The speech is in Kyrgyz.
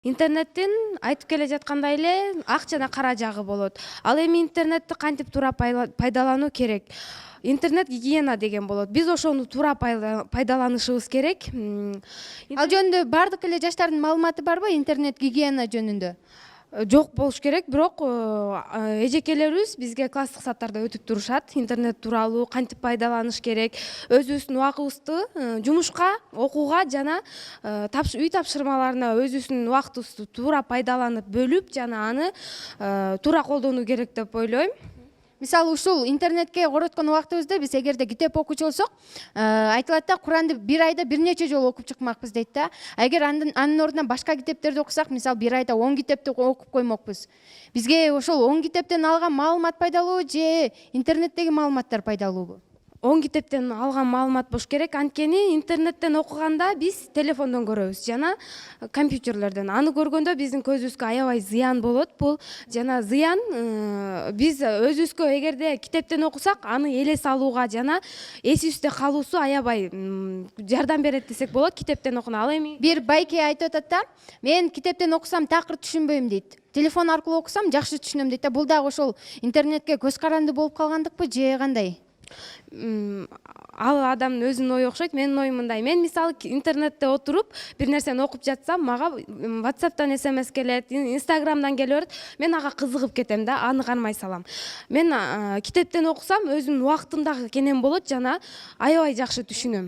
Интернеттин айтып келе жаткандай эле ак жана кара жагы болот. Ал эми интернетти кантип туура пайдалануу керек? Интернет гигиена деген болот. Биз ошону туура пайдаланышыбыз керек. Ал жөнүндө бардык эле жаштардын маалыматы барбы интернет гигиена жөнүндө? Жок болуш керек, бирок эжекелерибиз бизге класстык сааттарда өтүп турушат. Интернет тууралуу кантип пайдаланыш керек, өзүбүздүн убагыбызды жумушка, окууга жана үй тапшырмаларына өзүбүздүн убактыбызды туура пайдаланып бөлүп жана аны туура колдонуу керек деп ойлойм. Мисалы ушул интернетке короткон убактыбызда биз эгерде китеп окуучу болсок, айтылат да Куранды бир айда бир нече жолу окуп чыкмакпыз дейт да. Эгер анын ордуна башка китептерди окусак, мисалы бир айда 10 китепти окуп коймокпуз. Бизге ошол 10 китептен алган маалымат пайдалуубу же интернеттеги маалыматтар пайдалуубу? 10 китептен алган маалымат болуш керек. Анткени интернеттен окуганда биз телефондон көрөбүз жана компьютерлерден. Аны көргөндө биздин көзүбүзгө аябай зыян болот. Бул жана зыян биз өзүбүзгө эгерде китептен окусак, аны элес алууга жана эсибизде калуусу аябай жардам берет десек болот китептен окуганда. Ал эми Бир байке айтып атат да, мен китептен окусам такыр түшүнбөйм дейт. Телефон аркылуу окусам жакшы түшүнөм дейт да. Бул дагы ошол интернетке көз каранды болуп калгандыкпы же кандай? Ал адамдын өзүнүн ою окшойт. Менин оюм мындай: мен мисалы интернетте отуруп бир нерсени окуп жатсам, мага WhatsApp'тан SMS келет, Instagram'дан келе берет. Мен ага кызыгып кетем да, аны кармай салам. Мен китептен окусам өзүмдүн убактым дагы кенен болот жана аябай жакшы түшүнөм.